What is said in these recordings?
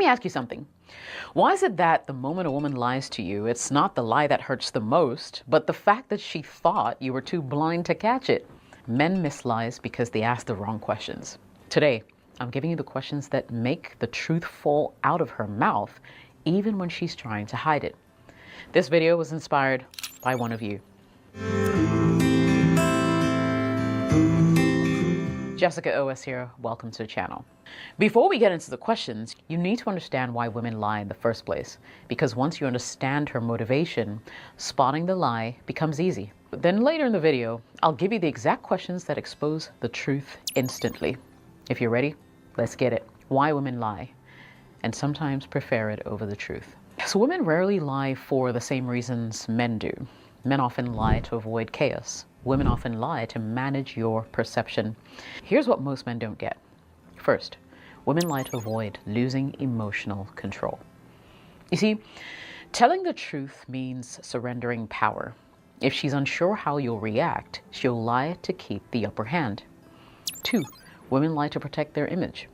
ask you something. Why is it that the moment a woman lies to you, it's not the lie that hurts the most, but the fact that she thought you were too blind to catch it? Men miss lies because they ask the wrong questions. Today, I'm giving you the questions that make the truth fall out of her mouth, even when she's trying to hide it. This video was inspired by one of you. Jessica OS here, welcome to the channel. Before we get into the questions, you need to understand why women lie in the first place. Because once you understand her motivation, spotting the lie becomes easy. But then later in the video, I'll give you the exact questions that expose the truth instantly. If you're ready, let's get it. Why women lie, and sometimes prefer it over the truth. So women rarely lie for the same reasons men do. Men often lie to avoid chaos. Women often lie to manage your perception. Here's what most men don't get. First, women lie to avoid losing emotional control. You see, telling the truth means surrendering power. If she's unsure how you'll react, she'll lie to keep the upper hand. 2, women lie to protect their image.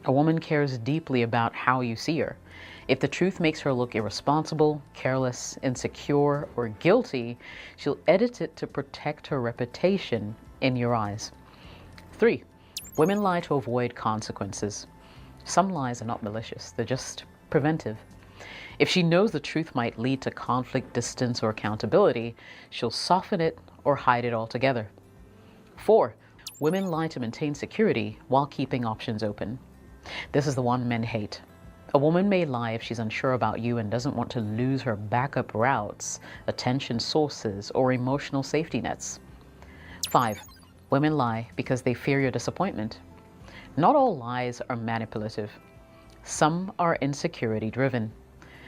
A woman cares deeply about how you see her. If the truth makes her look irresponsible, careless, insecure, or guilty, she'll edit it to protect her reputation in your eyes. 3, women lie to avoid consequences. Some lies are not malicious, they're just preventive. If she knows the truth might lead to conflict, distance, or accountability, she'll soften it or hide it altogether. 4, women lie to maintain security while keeping options open. This is the one men hate. A woman may lie if she's unsure about you and doesn't want to lose her backup routes, attention sources, or emotional safety nets. 5, women lie because they fear your disappointment. Not all lies are manipulative. Some are insecurity driven.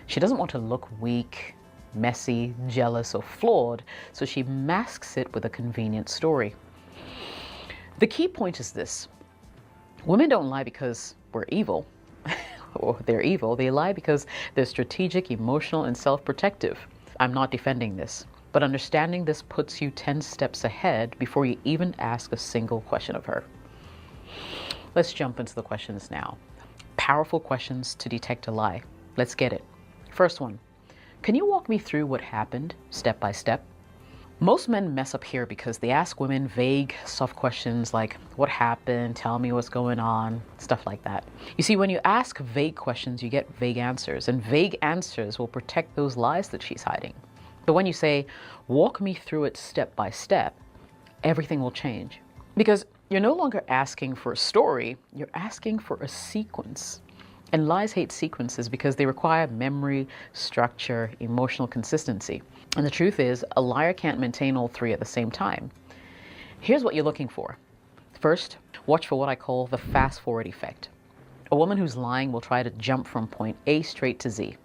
She doesn't want to look weak, messy, jealous, or flawed, so she masks it with a convenient story. The key point is this. Women don't lie because we're evil. Or they're evil. They lie because they're strategic, emotional, and self-protective. I'm not defending this, but understanding this puts you 10 steps ahead before you even ask a single question of her. Let's jump into the questions now. Powerful questions to detect a lie. Let's get it. First one, can you walk me through what happened step by step? Most men mess up here because they ask women vague, soft questions like, what happened? Tell me what's going on, stuff like that. You see, when you ask vague questions, you get vague answers, and vague answers will protect those lies that she's hiding. But when you say, walk me through it step by step, everything will change. Because you're no longer asking for a story, you're asking for a sequence. And lies hate sequences because they require memory, structure, emotional consistency. And the truth is, a liar can't maintain all three at the same time. Here's what you're looking for. First, watch for what I call the fast forward effect. A woman who's lying will try to jump from point A straight to Z.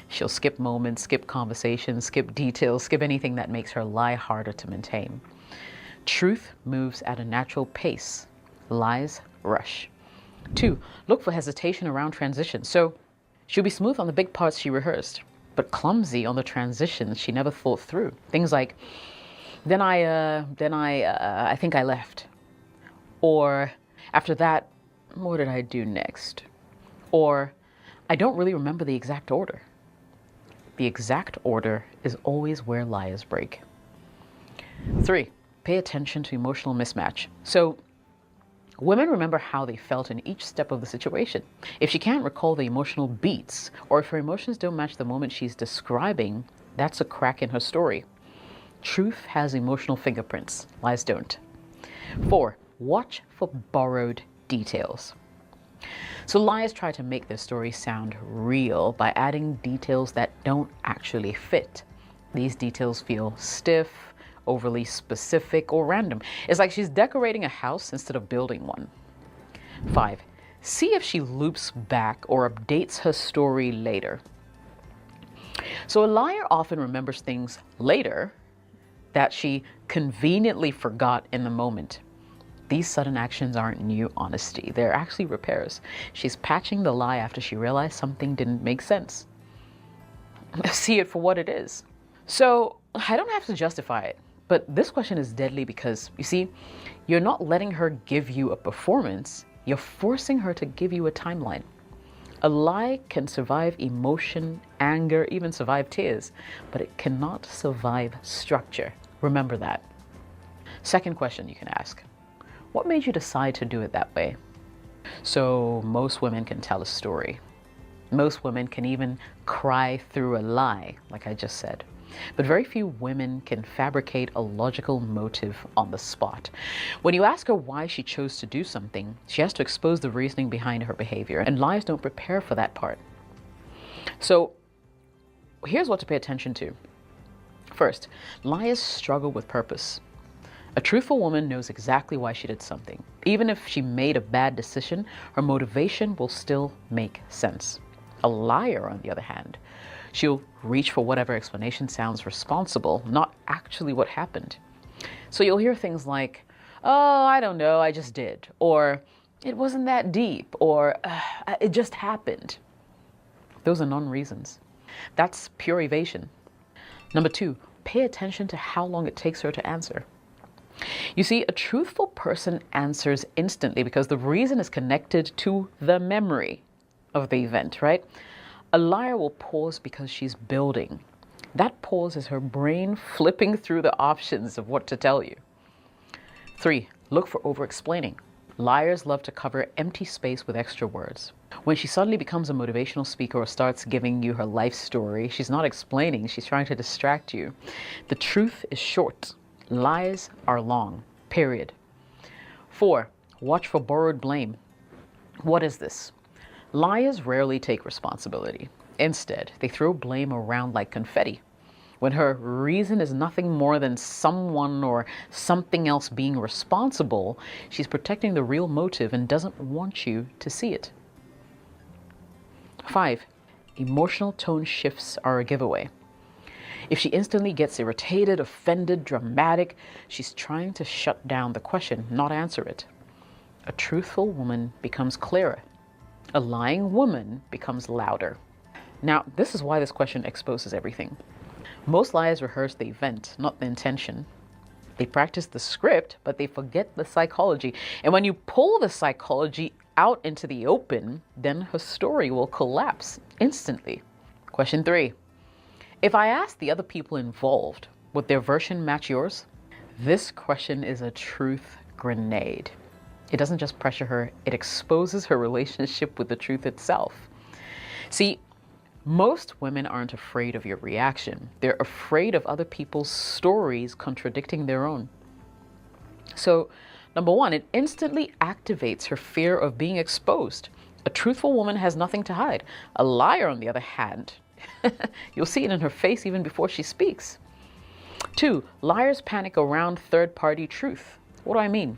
She'll skip moments, skip conversations, skip details, skip anything that makes her lie harder to maintain. Truth moves at a natural pace. Lies rush. 2, look for hesitation around transition. So she'll be smooth on the big parts she rehearsed, but clumsy on the transitions she never thought through. Things like, then I think I left. Or after that, what did I do next? Or I don't really remember the exact order. The exact order is always where liars break. 3, pay attention to emotional mismatch. So women remember how they felt in each step of the situation. If she can't recall the emotional beats, or if her emotions don't match the moment she's describing, that's a crack in her story. Truth has emotional fingerprints, lies don't. 4, watch for borrowed details. So liars try to make their story sound real by adding details that don't actually fit. These details feel stiff, overly specific, or random. It's like she's decorating a house instead of building one. 5, see if she loops back or updates her story later. So a liar often remembers things later that she conveniently forgot in the moment. These sudden actions aren't new honesty. They're actually repairs. She's patching the lie after she realized something didn't make sense. See it for what it is. So I don't have to justify it. But this question is deadly because, you see, you're not letting her give you a performance, you're forcing her to give you a timeline. A lie can survive emotion, anger, even survive tears, but it cannot survive structure. Remember that. Second question you can ask: what made you decide to do it that way? So most women can tell a story. Most women can even cry through a lie, like I just said. But very few women can fabricate a logical motive on the spot. When you ask her why she chose to do something, she has to expose the reasoning behind her behavior, and lies don't prepare for that part. So here's what to pay attention to. First, liars struggle with purpose. A truthful woman knows exactly why she did something. Even if she made a bad decision, her motivation will still make sense. A liar, on the other hand, she'll reach for whatever explanation sounds responsible, not actually what happened. So you'll hear things like, "Oh, I don't know, I just did," or "It wasn't that deep," or "It just happened." Those are non-reasons. That's pure evasion. Number two, pay attention to how long it takes her to answer. You see, a truthful person answers instantly because the reason is connected to the memory of the event, right? A liar will pause because she's building. That pause is her brain flipping through the options of what to tell you. Three, look for over-explaining. Liars love to cover empty space with extra words. When she suddenly becomes a motivational speaker or starts giving you her life story, she's not explaining, she's trying to distract you. The truth is short. Lies are long, period. Four, watch for borrowed blame. What is this? Liars rarely take responsibility. Instead, they throw blame around like confetti. When her reason is nothing more than someone or something else being responsible, she's protecting the real motive and doesn't want you to see it. Five, emotional tone shifts are a giveaway. If she instantly gets irritated, offended, dramatic, she's trying to shut down the question, not answer it. A truthful woman becomes clearer. A lying woman becomes louder. Now, this is why this question exposes everything. Most liars rehearse the event, not the intention. They practice the script, but they forget the psychology. And when you pull the psychology out into the open, then her story will collapse instantly. Question three. If I ask the other people involved, would their version match yours? This question is a truth grenade. It doesn't just pressure her, it exposes her relationship with the truth itself. See, most women aren't afraid of your reaction. They're afraid of other people's stories contradicting their own. So, number one, it instantly activates her fear of being exposed. A truthful woman has nothing to hide. A liar, on the other hand, you'll see it in her face even before she speaks. Two, liars panic around third-party truth. What do I mean?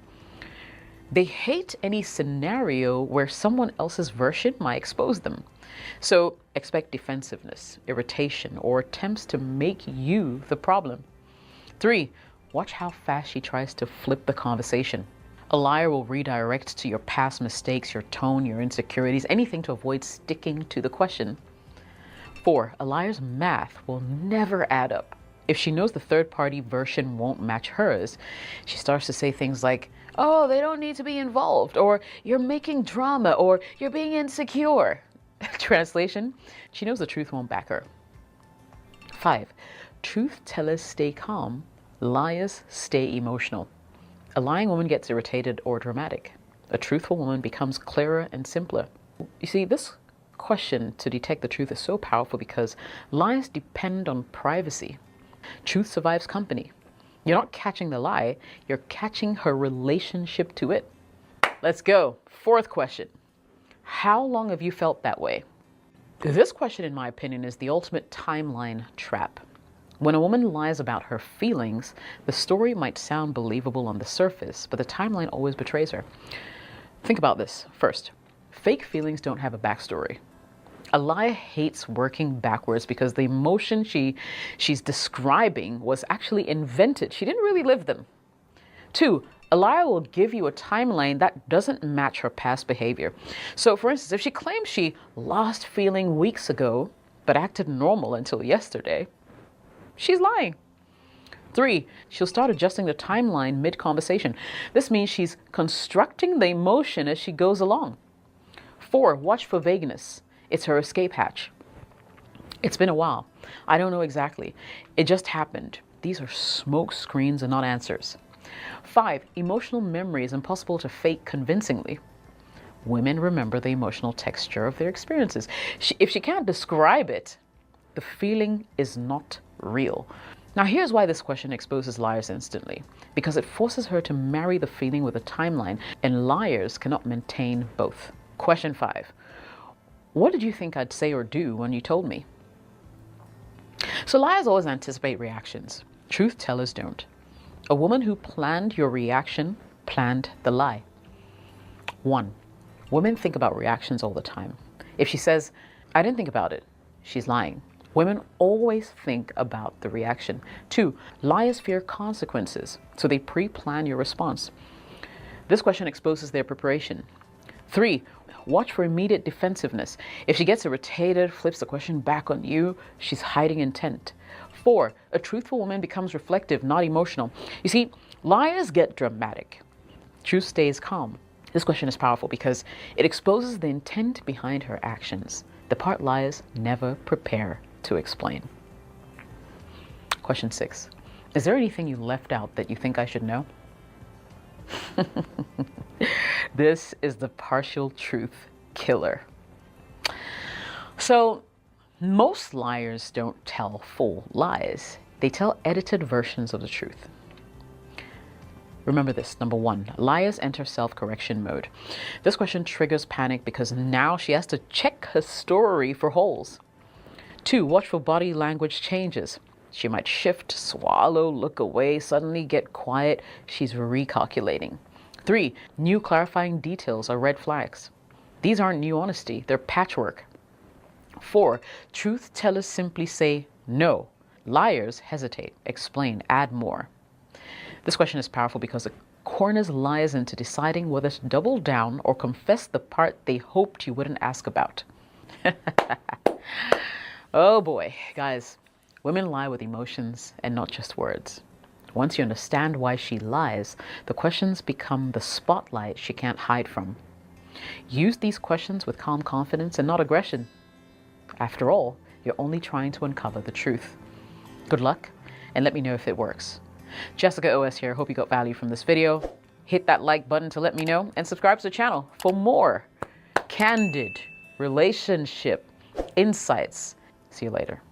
They hate any scenario where someone else's version might expose them. So expect defensiveness, irritation, or attempts to make you the problem. Three, watch how fast she tries to flip the conversation. A liar will redirect to your past mistakes, your tone, your insecurities, anything to avoid sticking to the question. Four, a liar's math will never add up. If she knows the third-party version won't match hers, she starts to say things like, "Oh, they don't need to be involved," or "You're making drama," or "You're being insecure." Translation, she knows the truth won't back her. Five, truth tellers stay calm, liars stay emotional. A lying woman gets irritated or dramatic. A truthful woman becomes clearer and simpler. You see, this question to detect the truth is so powerful because lies depend on privacy. Truth survives company. You're not catching the lie, you're catching her relationship to it. Let's go. Fourth question. How long have you felt that way? This question, in my opinion, is the ultimate timeline trap. When a woman lies about her feelings, the story might sound believable on the surface, but the timeline always betrays her. Think about this. First, fake feelings don't have a backstory. A liar hates working backwards because the emotion she's describing was actually invented. She didn't really live them. Two, a liar will give you a timeline that doesn't match her past behavior. So, for instance, if she claims she lost feeling weeks ago, but acted normal until yesterday, she's lying. Three, she'll start adjusting the timeline mid-conversation. This means she's constructing the emotion as she goes along. Four, watch for vagueness. It's her escape hatch. It's been a while. I don't know exactly. It just happened. These are smoke screens and not answers. 5, emotional memory is impossible to fake convincingly. Women remember the emotional texture of their experiences. If she can't describe it, the feeling is not real. Now, here's why this question exposes liars instantly. Because it forces her to marry the feeling with a timeline, and liars cannot maintain both. Question 5. What did you think I'd say or do when you told me? So liars always anticipate reactions. Truth tellers don't. A woman who planned your reaction planned the lie. 1. Women think about reactions all the time. If she says, I didn't think about it, she's lying. Women always think about the reaction. 2, liars fear consequences, so they pre-plan your response. This question exposes their preparation. 3, watch for immediate defensiveness. If she gets irritated, flips the question back on you, she's hiding intent. 4, a truthful woman becomes reflective, not emotional. You see, liars get dramatic. Truth stays calm. This question is powerful because it exposes the intent behind her actions, the part liars never prepare to explain. Question 6. Is there anything you left out that you think I should know? This is the partial truth killer. So, most liars don't tell full lies. They tell edited versions of the truth. Remember this. Number 1, liars enter self-correction mode. This question triggers panic because now she has to check her story for holes. 2, watch for body language changes. She might shift, swallow, look away, suddenly get quiet. She's recalculating. 3, new clarifying details are red flags. These aren't new honesty, they're patchwork. 4, truth tellers simply say no. Liars hesitate, explain, add more. This question is powerful because it corners liars into deciding whether to double down or confess the part they hoped you wouldn't ask about. Oh boy, guys, women lie with emotions and not just words. Once you understand why she lies, the questions become the spotlight she can't hide from. Use these questions with calm confidence and not aggression. After all, you're only trying to uncover the truth. Good luck, and let me know if it works. Jessica OS here. Hope you got value from this video. Hit that like button to let me know, and subscribe to the channel for more candid relationship insights. See you later.